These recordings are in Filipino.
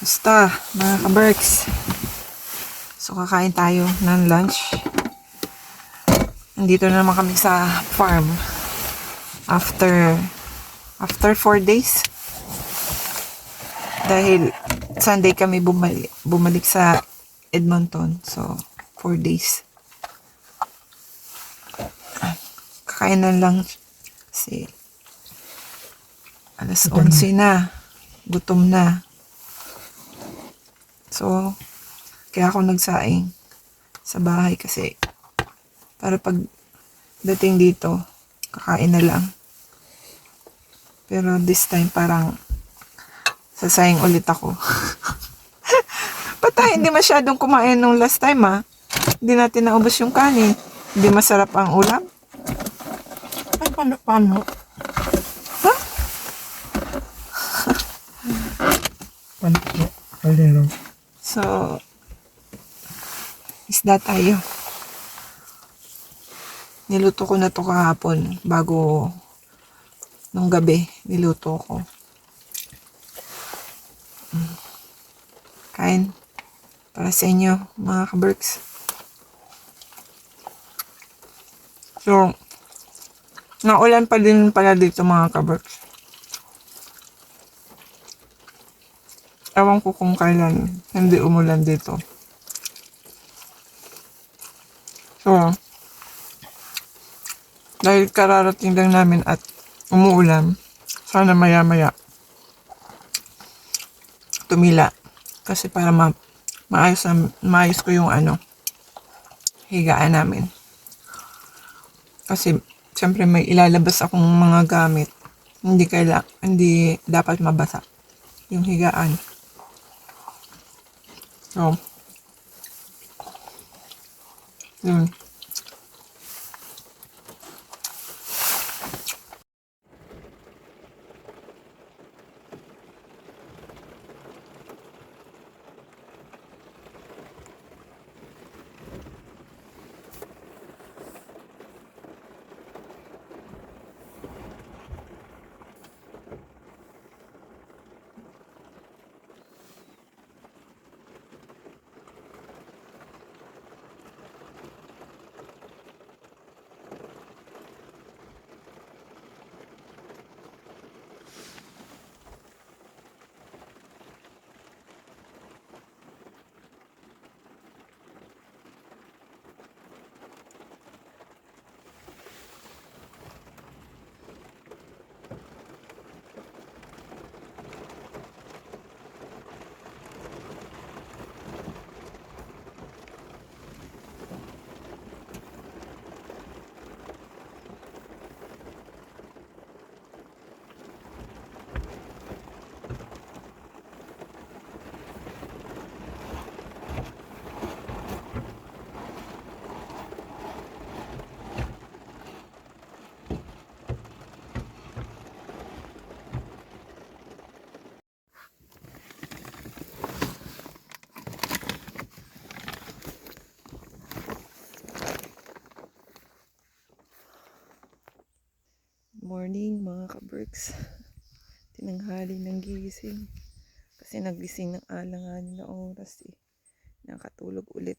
Basta, mga ka-Berks. So, kakain tayo ng lunch. Nandito na naman kami sa farm. After 4 days. Dahil Sunday kami bumalik sa Edmonton. So, 4 days. Kakain na lang. Kasi, alas 11 na. Gutom na. So, kaya ako nagsaing sa bahay kasi para pag dating dito, kakain na lang. Pero this time parang sasaing ulit ako. Patay, hindi masyadong kumain nung last time Hindi natin naubos yung kanin. Hindi masarap ang ulam. Ay, paano? Ha? Paano po? Kalero. So, isda tayo. Niluto ko na to kahapon bago nung gabi niluto ko. Kain para sa inyo mga ka-Berks. So, naulan pa din pala dito mga ka-Berks. Ewan ko kung kailan hindi umulan dito. So, dahil kararating lang namin at umuulan, sana maya-maya tumila. Kasi para maayos ko yung higaan namin. Kasi, siyempre may ilalabas akong mga gamit. Hindi dapat mabasa yung higaan. So, yun. Morning mga ka-Berks. Tinanghali ng gising. Kasi nagising ng alanganin na oras Nakatulog ulit.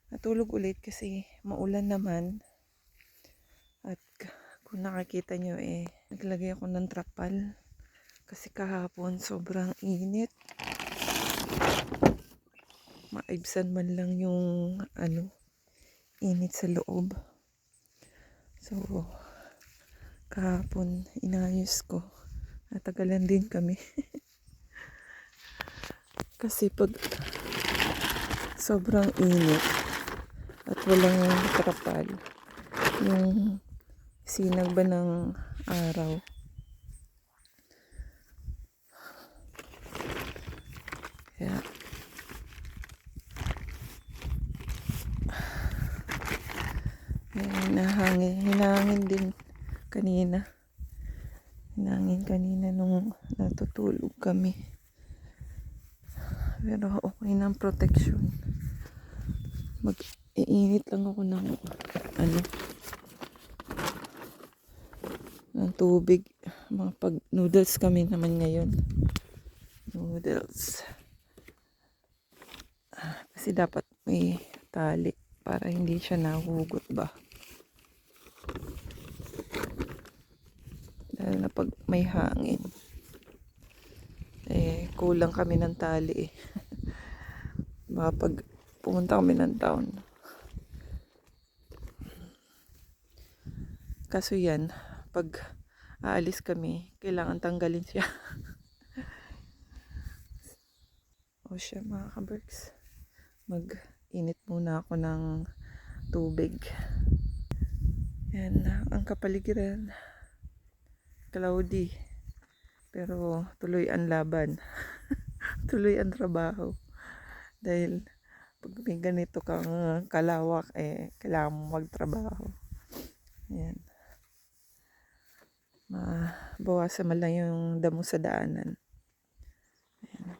Natulog ulit kasi maulan naman. At kung nakikita nyo naglagay ako ng trapal. Kasi kahapon sobrang init. Maibsan man lang yung init sa loob. So, kahapon inayos ko. Natagalan din kami. Kasi pag sobrang init at walang trapal, yung sinag ba ng araw, kaya hinangin din kanina. Hinangin kanina nung natutulog kami. Pero okay ng protection. Mag-iinit lang ako ng ng tubig. Mga pag noodles kami naman ngayon. Noodles. Kasi dapat may tali para hindi siya nahugot ba. Lalo na pag may hangin. Kulang kami ng tali eh. Baka pag pumunta kami ng town. Kaso yan, pag aalis kami, kailangan tanggalin siya. O siya mga kaberks, mag-init muna ako ng tubig. Yan, ang kapaligiran. Cloudy. Pero tuloy ang laban. Tuloy ang trabaho. Dahil pag may ganito kang kalawak, kailangan mo magtrabaho. Ayan. Mabawasan man lang yung damo sa daanan. Ayan.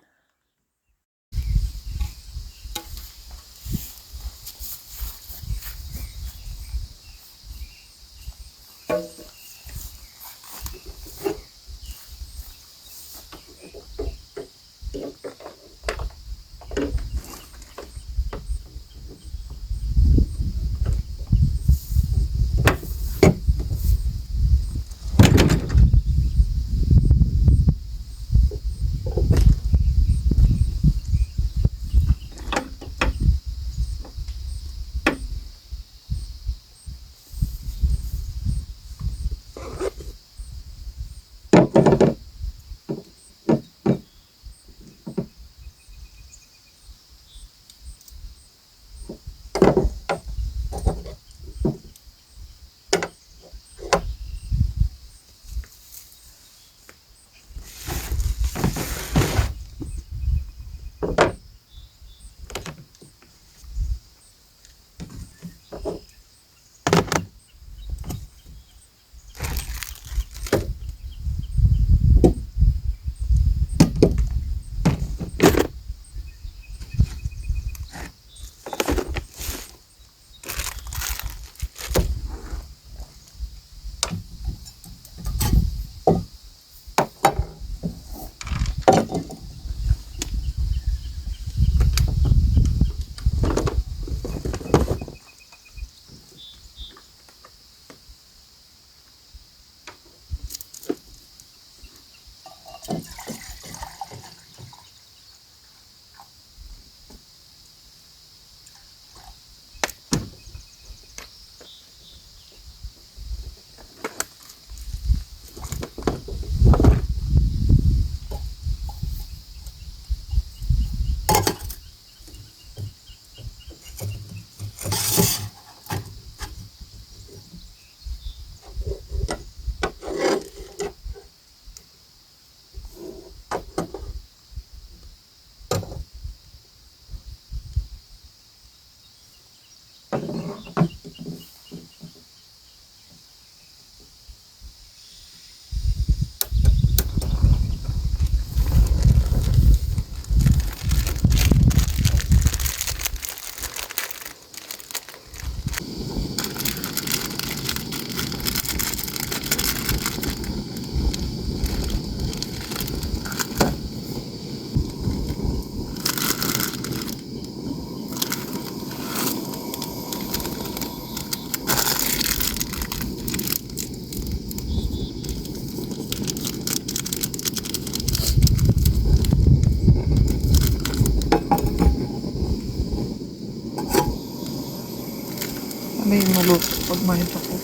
Ano yung maluto pag may ako?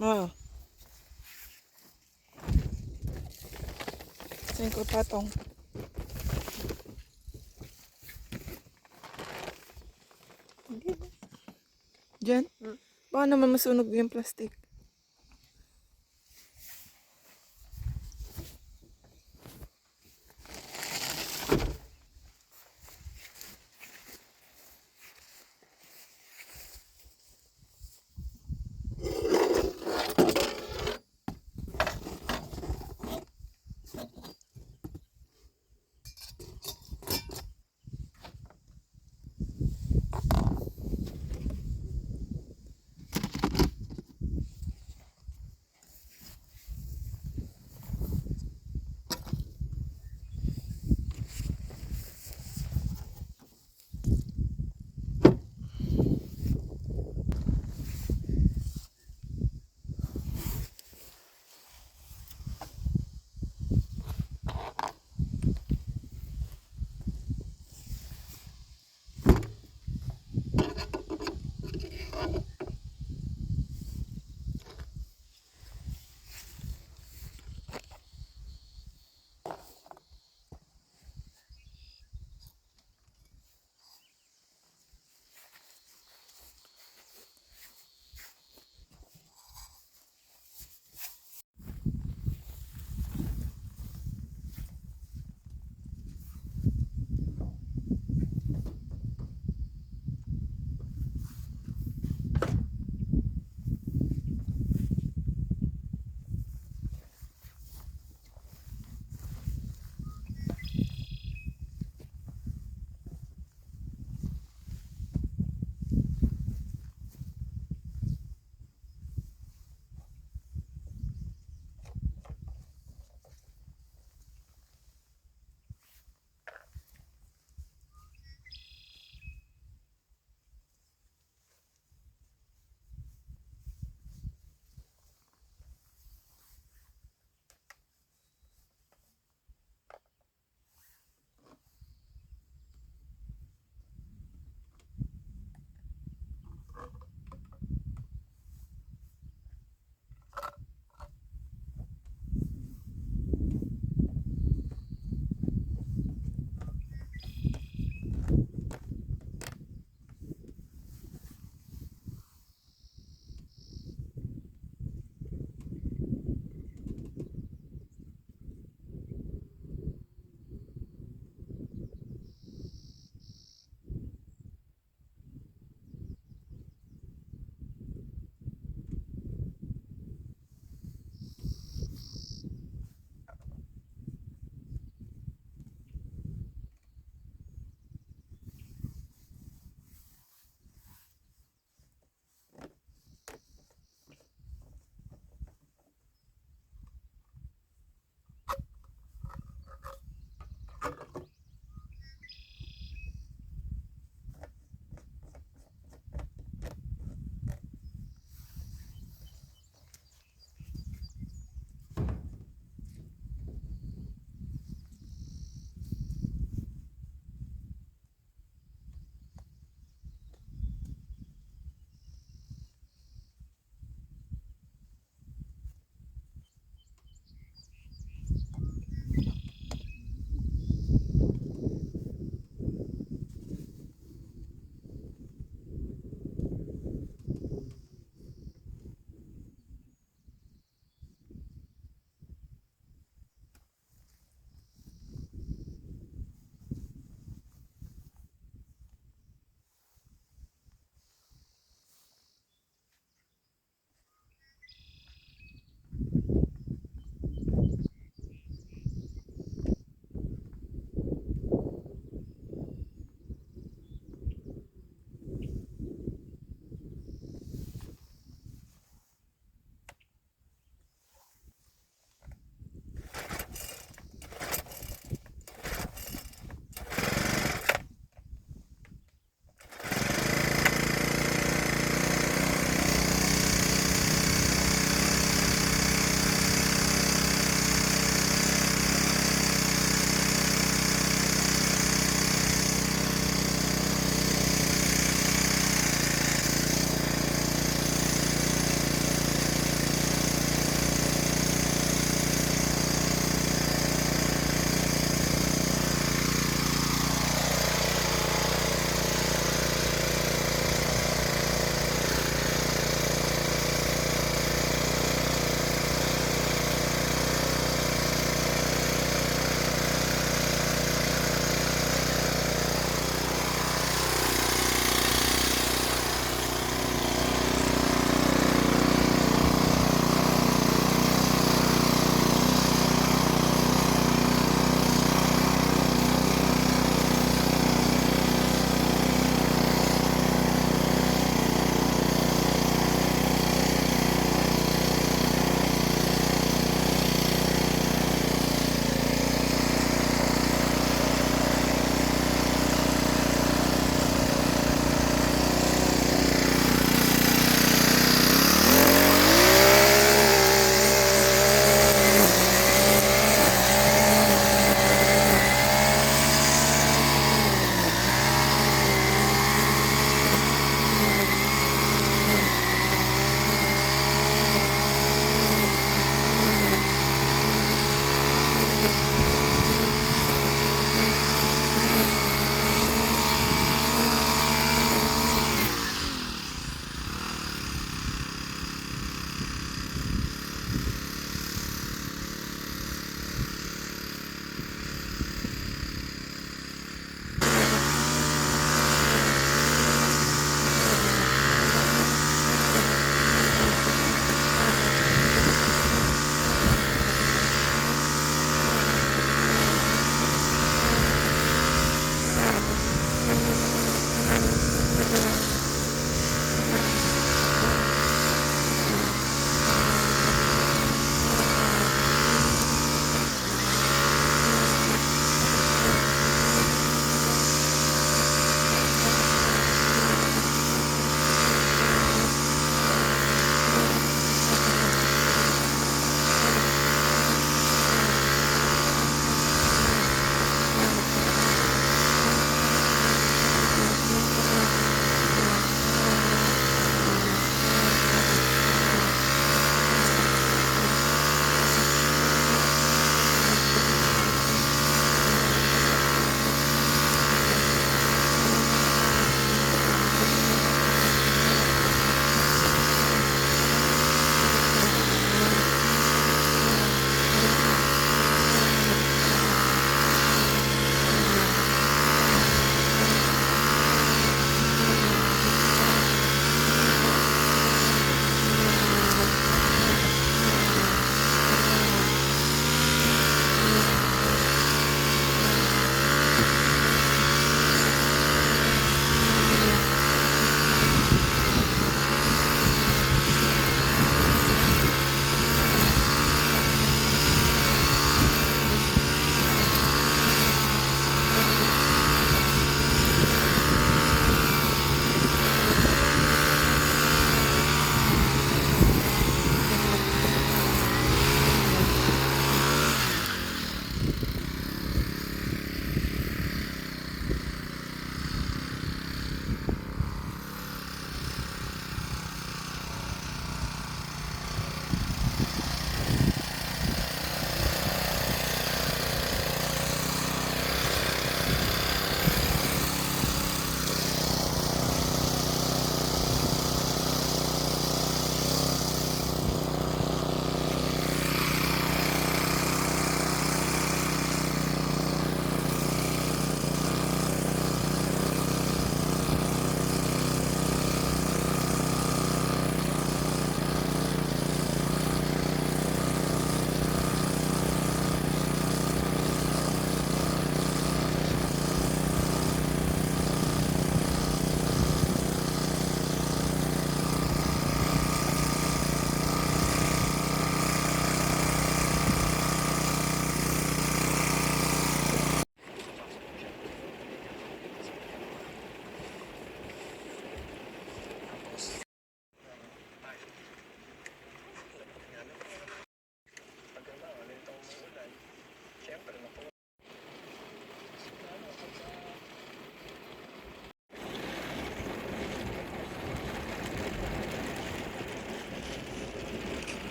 Ah. Saan ko patong? Hindi ba? Diyan? Baka naman masunog yung plastic.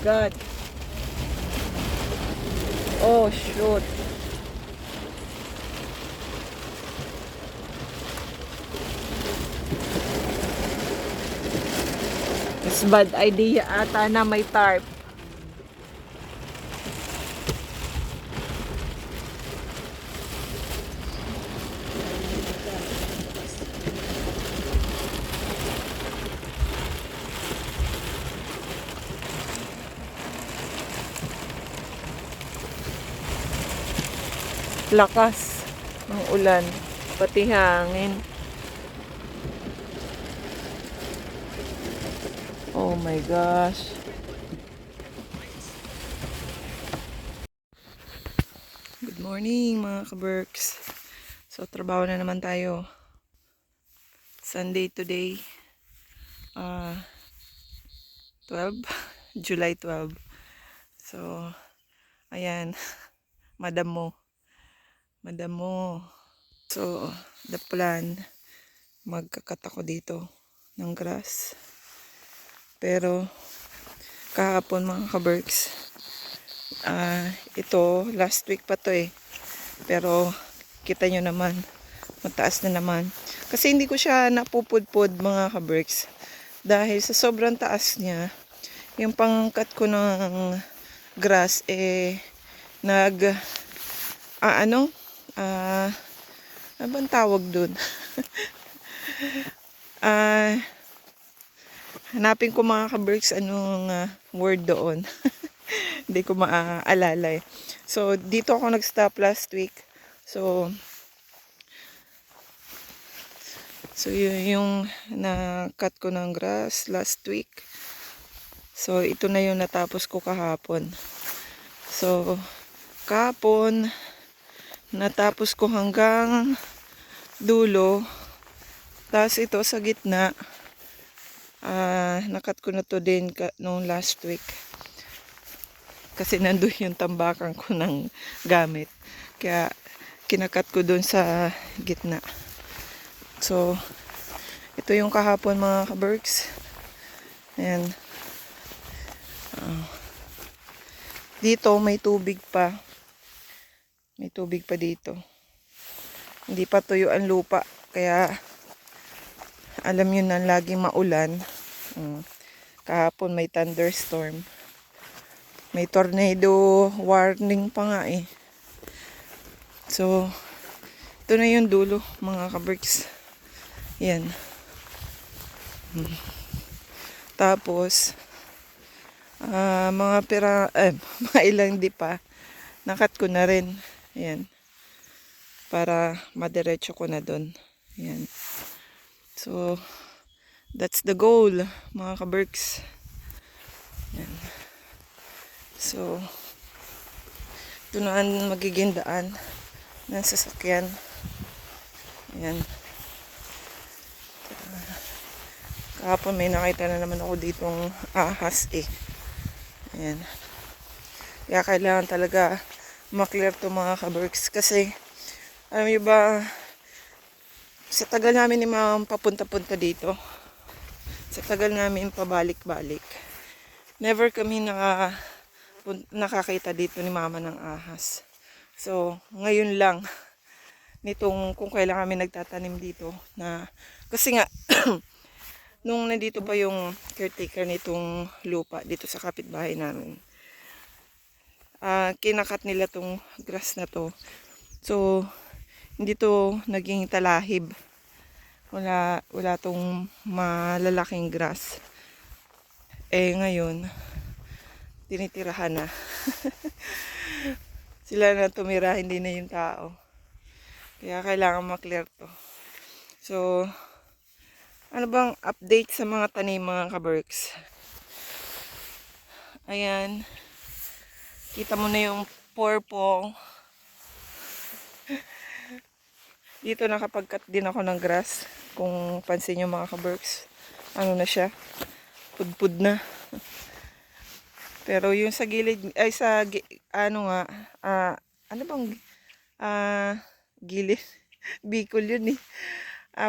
God. Oh, shoot. It's bad idea ata na may tarp. Lakas ng ulan, pati hangin. Oh my gosh. Good morning mga kaberks. So trabaho na naman tayo. Sunday today. 12 July 12. So ayan, madam mo. So the plan, magkakat ako dito ng grass. Pero kahapon mga kaberks, ito last week pa to pero kita nyo naman, mataas na naman kasi hindi ko siya napupudpod mga kaberks dahil sa sobrang taas niya. Yung pangkat ko ng grass ano bang tawag dun? Hanapin ko mga kaberks anong word doon. Hindi ko maaalala So dito ako nag-stop last week. So yun yung na-cut ko ng grass last week. So ito na yung natapos ko kahapon. So kahapon natapos ko hanggang dulo. Tapos ito sa gitna, nakat ko na to din noong last week. Kasi nandun yung tambakan ko ng gamit. Kaya kinakat ko dun sa gitna. So ito yung kahapon mga kaberks. Ayan. Dito may tubig pa. May tubig pa dito. Hindi pa tuyo ang lupa. Kaya alam nyo na laging maulan. Kahapon may thunderstorm. May tornado warning pa nga So ito na yung dulo mga kaberks. Yan. Tapos mga ilang di pa nakat ko na rin. Ayan. Para madiretso ko na doon. Ayan. So that's the goal mga kaberks. Ayan. So ito na ang magiging daan ng sasakyan. Ayan. Kahapon may nakita na naman ako ditong ahas Ayan. Kaya kailangan talaga maklear to mga kaberks. Kasi alam nyo ba, sa tagal namin ni ma'am papunta-punta dito, sa tagal namin pabalik-balik, never kami nakakita dito ni mama ng ahas. So ngayon lang nitong kung kailan kami nagtatanim dito kasi nga nung nandito pa yung caretaker nitong lupa dito sa kapitbahay namin, kinakat nila tong grass na to. So hindi to naging talahib. Wala tong malalaking grass. Ngayon tinitirahan na. Sila na tumira, hindi na yung tao. Kaya kailangan maklear to. So ano bang update sa mga tanim mga kaberks? Ayan. Kita mo na yung purple. Dito nakapag-cut din ako ng grass. Kung pansin nyo mga kaberks. Ano na siya? Pudpud na. Pero yung sa gilid, ano bang gilid? Bicol yun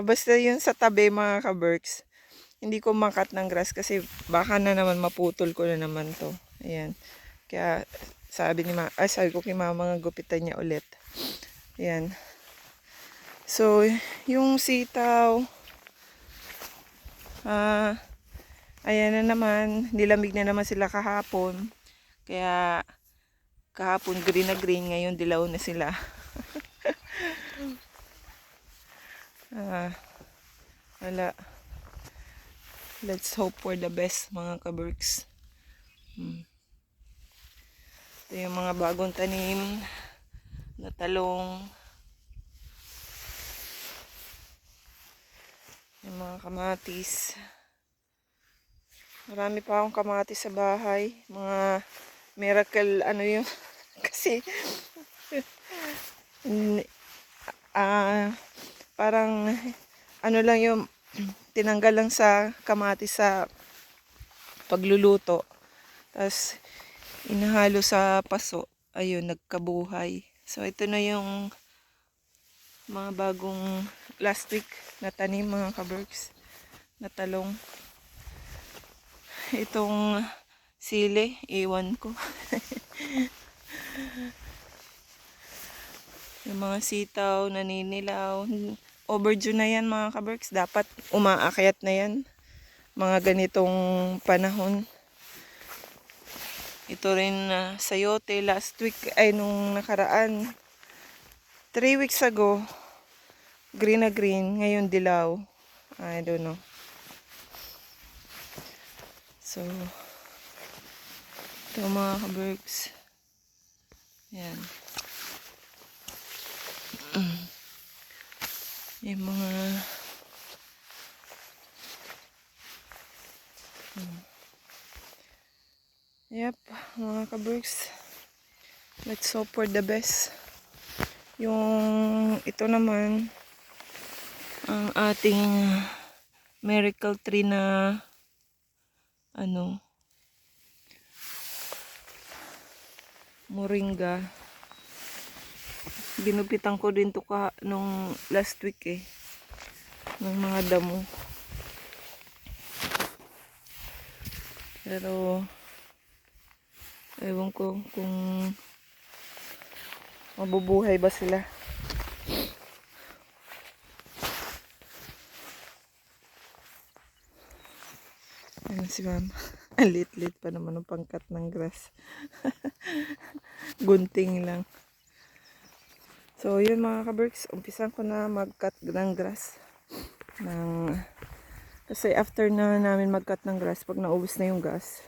basta yun sa tabi mga kaberks. Hindi ko makat ng grass kasi baka na naman maputol ko na naman to. Ayan. Kaya sabi ko kay mama nga gupitan niya ulit. Ayan. So, yung sitaw, ayan na naman, nilamig na naman sila kahapon. Kaya, kahapon green na green, ngayon dilaw na sila. Wala. Let's hope for the best, mga kaberks. Ito yung mga bagong tanim na talong. Yung mga kamatis. Marami pa akong kamatis sa bahay. Mga miracle, ano yung, kasi, parang, ano lang yung, tinanggal lang sa kamatis sa pagluluto. Tapos, inahalo sa paso. Ayun, nagkabuhay. So, ito na yung mga bagong last week na tanim, mga kaberks, na talong. Itong sili, iwan ko. Yung mga sitaw, naninilaw. Overdue na yan, mga kaberks. Dapat umaakyat na yan. Mga ganitong panahon. Ito rin sayote last week, ay nung nakaraan. 3 weeks ago, green na green. Ngayon dilaw. I don't know. So, ito mga kaberks. Yan. Yung mga yep, mga kaberks. Let's hope for the best. Yung ito naman, ang ating miracle tree na moringa. Ginupitan ko din to nung last week ng mga damo. Pero ewan ko kung mabubuhay ba sila. Ano si mama? Ang lit-lit pa naman ng pangkat ng grass. Gunting lang. So, yun mga kaberks. Umpisan ko na mag-cut ng grass. Kasi after na namin mag-cut ng grass, pag naubos na yung gas,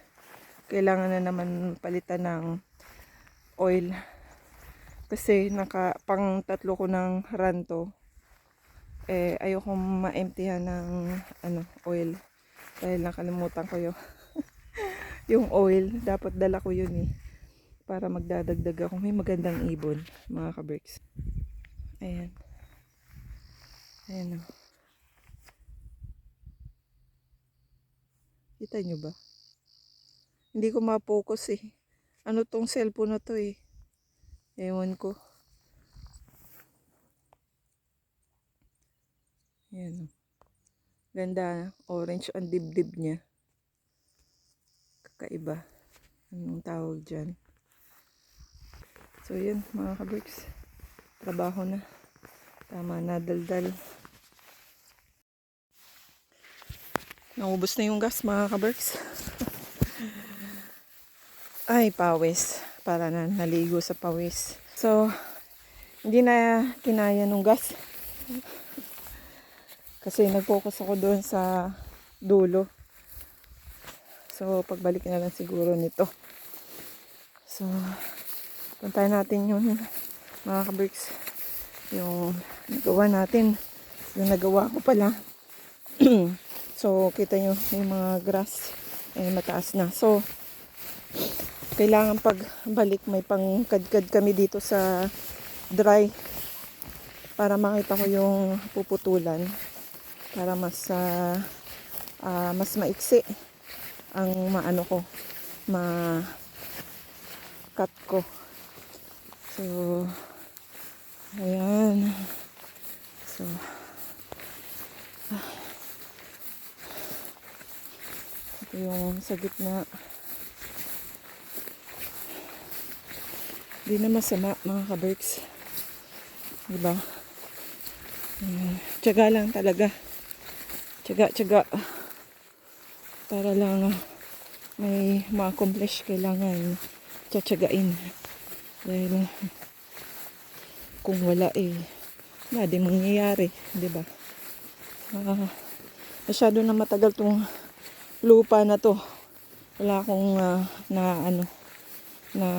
kailangan na naman palitan ng oil. Kasi pang 3 ko ng ranto. Ayoko ma-emptyhan ng oil. Dahil nakalimutan ko yung oil. Dapat dala ko yun para magdadagdag ako. May magandang ibon, mga kaberks. Ayan. Ayan o. Kita nyo ba? Hindi ko ma-focus Ano tong cellphone na to Ewan ko. Ayan o. Ganda. Orange ang dibdib niya. Kakaiba. Anong tawag dyan? So yun mga kaberks. Trabaho na. Tama na, daldal. Naubos na yung gas mga kaberks. Ay, pawis. Para na naligo sa pawis. So, hindi na kinaya nung gas. Kasi nag-focus ako doon sa dulo. So, pagbalik na lang siguro nito. So, puntahan natin yun, mga kaberks. Yung nagawa natin. Yung nagawa ko pala. So, kita nyo yung mga grass. Mataas na. So, kailangan pagbalik may pangkadkad kami dito sa dry. Para makita ko yung puputulan. Para mas maiksi ang cut ko. So, ayan. So, ito yung sa gitna. Di na masama mga kaberks. Diba? Tiyaga lang talaga. Tiyaga. Para lang may ma-accomplish kailangan tiyagain. Dahil kung wala wala din mangyayari. Diba? Masyado na matagal tong lupa na to. Wala akong na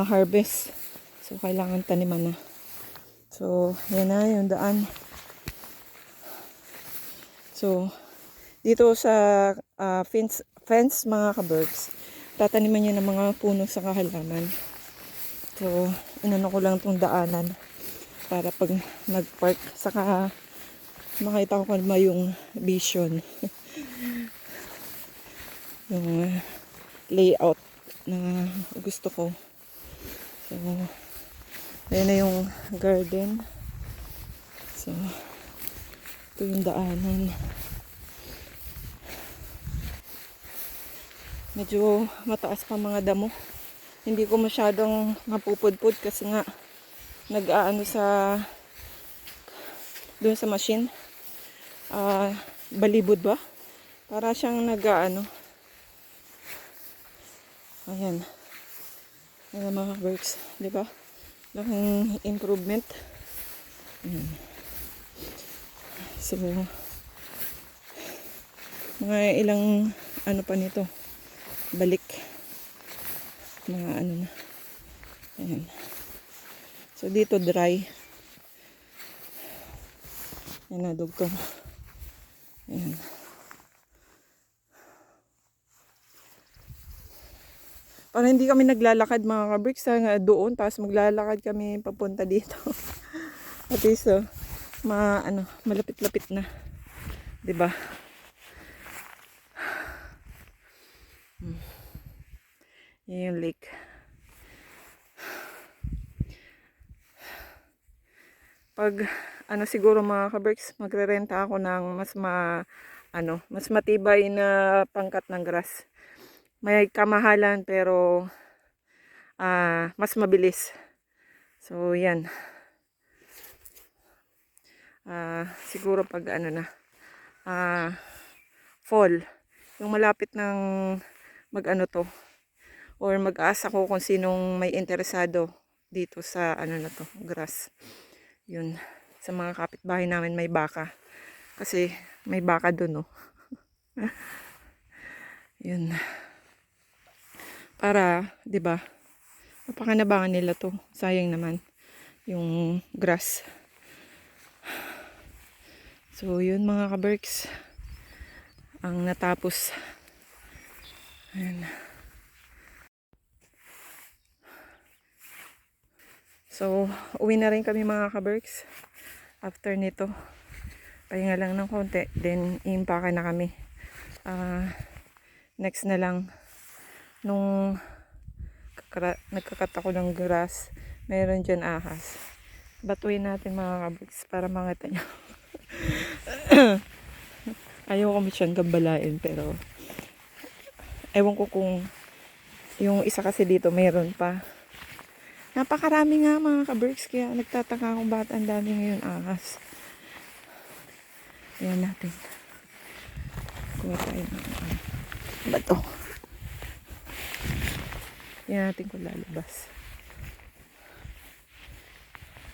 harvest. So, kailangan taniman na. So, yan na yung daan. So, dito sa fence mga kabergs, tataniman niya ng mga puno sa kahalaman. So, inano ko lang tong daanan para pag nag-park, saka makita ko kung yung vision. Yung layout na gusto ko. So, ayan na yung garden. So, ito yung daanan. Medyo mataas pa mga damo. Hindi ko masyadong mapupudpud kasi nga nag-aano sa doon sa machine. Balibod ba? Para siyang nag-aano. Ayan. Ayan mga works, di ba? Laking improvement. Ayan. So, mga ilang ano pa nito. Balik. Mga ano na. Ayan. So, dito dry. Ayan na, dugtong. Ayan. Para hindi kami naglalakad mga kabricks doon, tapos maglalakad kami papunta dito. At least, malapit-lapit na. 'Di ba? Yan yung lake. Pag siguro mga kabricks, magrerenta ako ng mas matibay na pangkat ng grass. May kamahalan pero mas mabilis. So yan. Siguro pag fall, yung malapit ng to or mag-aasa ko kung sinong may interesado dito sa na to, grass. Yun, sa mga kapitbahay namin may baka. Kasi may baka doon, no. Yun. Para, 'di ba? Mapakinabangan nila to. Sayang naman yung grass. So, yun mga kaberks. Ang natapos. Ayan. So, uwi na rin kami mga kaberks. After nito, pahinga lang ng konti. Then, iimpake na kami. Next na lang, nung nagkakat ako ng grass, meron dyan ahas. Batuin natin mga kaberks para makita nyo. Ayaw ko siyang gambalain pero ewan ko kung yung isa kasi dito mayroon pa. Napakarami nga mga kaberks, kaya nagtataka kung bakit ang dami ngayon ahas. Ayan natin. Kuha tayo ng bato. Ayan natin kung lalabas.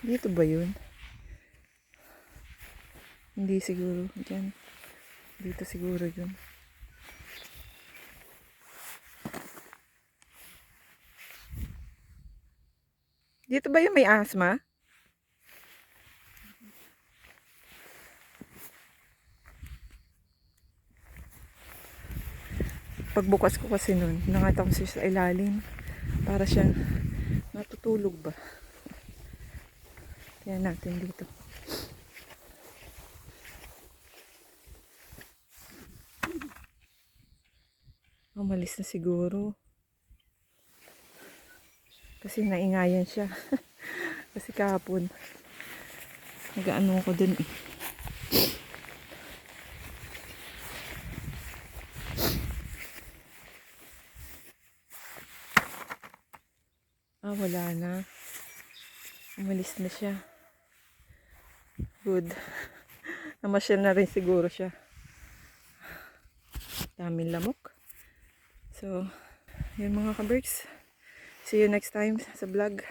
Dito ba yun? Hindi siguro. Diyan. Dito siguro yun. Dito ba yung may asma? Pagbukas ko kasi nun, nakita ko siya sa ilalim. Para siyang natutulog ba? Kaya natin dito. Umalis na siguro. Kasi naingayan siya. Kasi kahapon, nag-ano ko dun eh. Wala na. Umalis na siya. Good. Namasyal na rin siguro siya. Daming lamok. So, yun mga ka-Berks. See you next time sa vlog.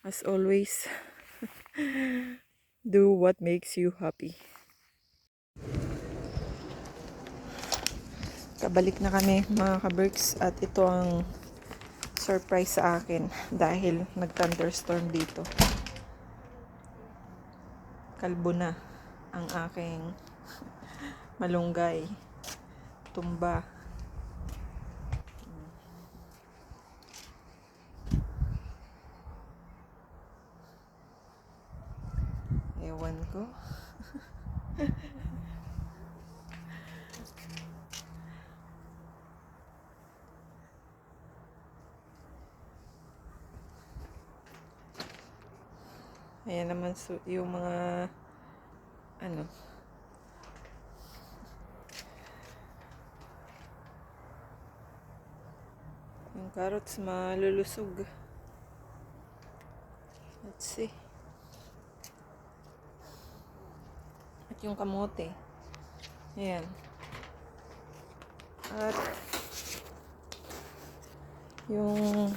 As always, do what makes you happy. Kabalik na kami mga ka-Berks at ito ang surprise sa akin dahil nag-thunderstorm dito. Kalbo na ang aking malunggay. Tumba. Ewan ko. Ayan naman yung mga ano, yung carrots malulusog. Let's see. At yung kamote. Ayan. At yung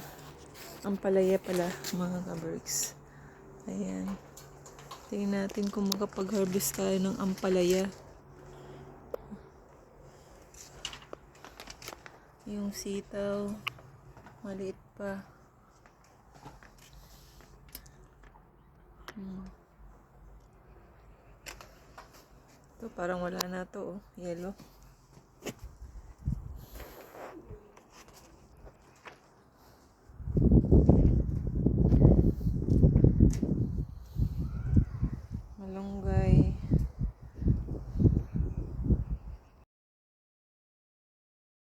ampalaya pala mga ka-Berks. Ayan. Tingnan natin kung makapag-harvest tayo ng ampalaya. Yung sitaw, maliit pa. Ito parang wala na to, oh. Yellow.